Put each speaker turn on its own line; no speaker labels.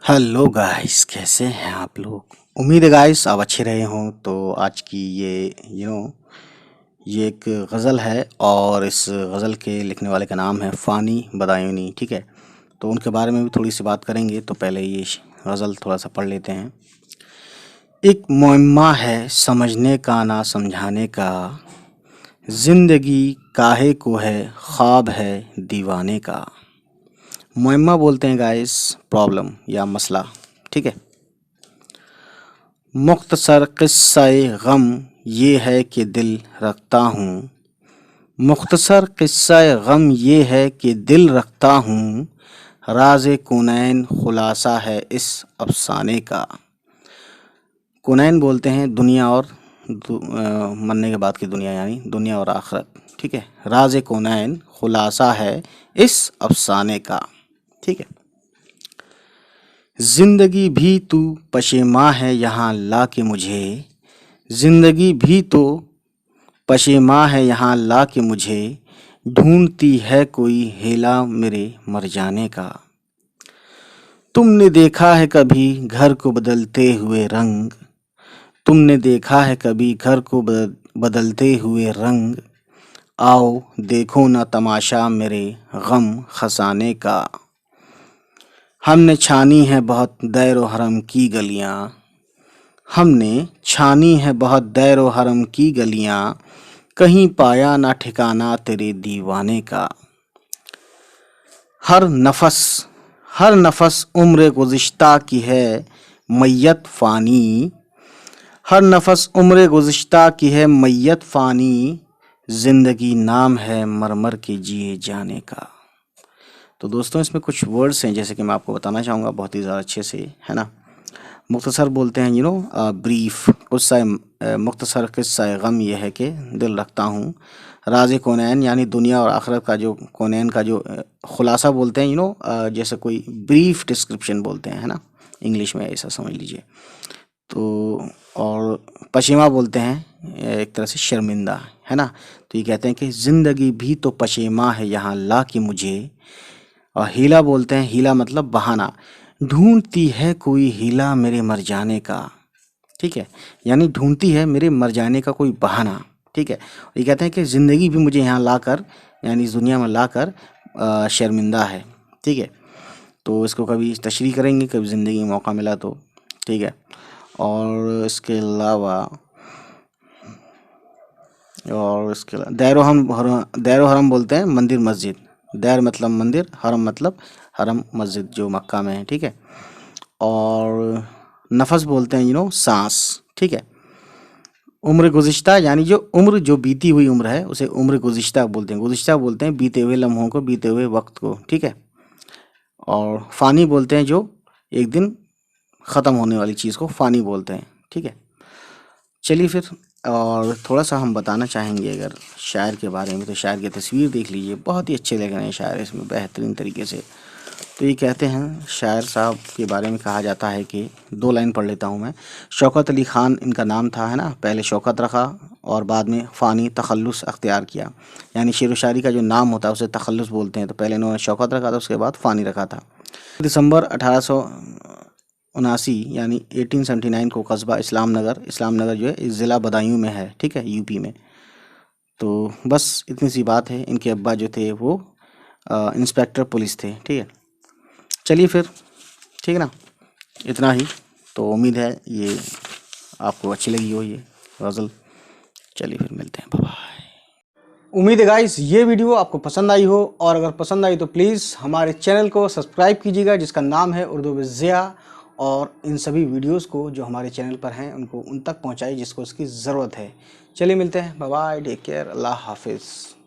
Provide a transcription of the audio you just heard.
Hello guys, कैसे हैं आप लोग। उम्मीद है गाइस आप अच्छे रहे हों। तो आज की ये एक गज़ल है और इस गज़ल के लिखने वाले का नाम है फ़ानी बदायूनी। ठीक है, तो उनके बारे में भी थोड़ी सी बात करेंगे। तो पहले ये गज़ल थोड़ा सा पढ़ लेते हैं। एक मुअम्मा है समझने का ना समझाने का, ज़िंदगी काहे को है ख्वाब है दीवाने का। मुअम्मा बोलते हैं गाइस प्रॉब्लम या मसला। ठीक है, मुख्तसर क़िस्सा-ए ग़म ये है कि दिल रखता हूँ, मुख्तसर क़िस्सा-ए ग़म ये है कि दिल रखता हूँ, राज़े कौनैन खुलासा है इस अफ़साने का। कौनैन बोलते हैं दुनिया और मरने के बाद की दुनिया, यानी दुनिया और आखिरत। ठीक है, राज़े कौनैन खुलासा है इस अफ़साने का। ठीक है, ज़िंदगी भी तू पशेमा है यहाँ ला के मुझे, ज़िंदगी भी तो पशेमा है यहाँ ला के मुझे, ढूंढती है कोई हेला मेरे मर जाने का। तुमने देखा है कभी घर को बदलते हुए रंग, तुमने देखा है कभी घर को बदलते हुए रंग, आओ देखो ना तमाशा मेरे गम खसाने का। हमने छानी है बहुत दैरो हरम की गलियां, हमने छानी है बहुत दैरो हरम की गलियां, कहीं पाया ना ठिकाना तेरे दीवाने का। हर नफस उम्र गुज़िश्ता की है मैयत फ़ानी, हर नफस उम्र गुज़िश्ता की है मैयत फ़ानी, ज़िंदगी नाम है मरमर के जिए जाने का। तो दोस्तों इसमें कुछ वर्ड्स हैं जैसे कि मैं आपको बताना चाहूँगा बहुत ही ज़्यादा अच्छे से, है ना। मुख्तसर बोलते हैं ब्रीफ, मुख्तसर क़िस्सा ग़म ये है कि दिल रखता हूँ, राज़े कौनैन यानी दुनिया और आखिरत का जो कौनैन का जो खुलासा बोलते हैं जैसे कोई ब्रीफ डिस्क्रिप्शन बोलते हैं, है ना, इंग्लिश में ऐसा समझ लीजिए। तो और पशेमा बोलते हैं एक तरह से शर्मिंदा, है ना। तो ये कहते हैं कि ज़िंदगी भी तो पशेमा है यहाँ ला के मुझे, और हीला बोलते हैं, हीला मतलब बहाना, ढूंढती है कोई हीला मेरे मर जाने का। ठीक है, यानी ढूंढती है मेरे मर जाने का कोई बहाना। ठीक है, ये कहते हैं कि ज़िंदगी भी मुझे यहाँ लाकर यानी इस दुनिया में लाकर शर्मिंदा है। ठीक है, तो इसको कभी तशरीह करेंगे कभी ज़िंदगी में मौका मिला तो। ठीक है, और इसके अलावा दैरो हरम बोलते हैं मंदिर मस्जिद, दैर मतलब मंदिर, हरम मतलब हरम मस्जिद जो मक्का में है। ठीक है, और नफस बोलते हैं सांस। ठीक है, उम्र गुज़िश्ता यानी जो उम्र जो बीती हुई उम्र है उसे उम्र गुज़िश्ता बोलते हैं। गुज़िश्ता बोलते हैं बीते हुए लम्हों को, बीते हुए वक्त को। ठीक है, और फ़ानी बोलते हैं जो एक दिन ख़त्म होने वाली चीज़ को फ़ानी बोलते हैं। ठीक है, चलिए फिर और थोड़ा सा हम बताना चाहेंगे अगर शायर के बारे में, तो शायर की तस्वीर देख लीजिए, बहुत ही अच्छे लग रहे हैं शायर इसमें बेहतरीन तरीके से। तो ये कहते हैं शायर साहब के बारे में कहा जाता है कि 2 लाइन पढ़ लेता हूँ मैं। शौकत अली ख़ान इनका नाम था, है ना, पहले शौकत रखा और बाद में फ़ानी तखल्लुस अख्तियार किया, यानी शेर व शायरी का जो नाम होता है उसे तखल्लुस बोलते हैं। तो पहले इन्होंने शौकत रखा था, उसके बाद फ़ानी रखा था। दिसंबर 1879 यानी 1879 को कस्बा इस्लाम नगर जो है ज़िला बदायूं में है। ठीक है, यूपी में। तो बस इतनी सी बात है। इनके अब्बा जो थे वो इंस्पेक्टर पुलिस थे। ठीक है, चलिए फिर, ठीक है ना, इतना ही। तो उम्मीद है ये आपको अच्छी लगी हो ये गज़ल। चलिए फिर मिलते हैं, बाय बाय। उम्मीद है गाइस ये वीडियो आपको पसंद आई हो, और अगर पसंद आई तो प्लीज़ हमारे चैनल को सब्सक्राइब कीजिएगा जिसका नाम है उर्दू विद ज़िया, और इन सभी वीडियोस को जो हमारे चैनल पर हैं उनको उन तक पहुंचाइए जिसको इसकी ज़रूरत है। चलिए मिलते हैं, बाय बाय, टेक केयर, अल्लाह हाफिज़।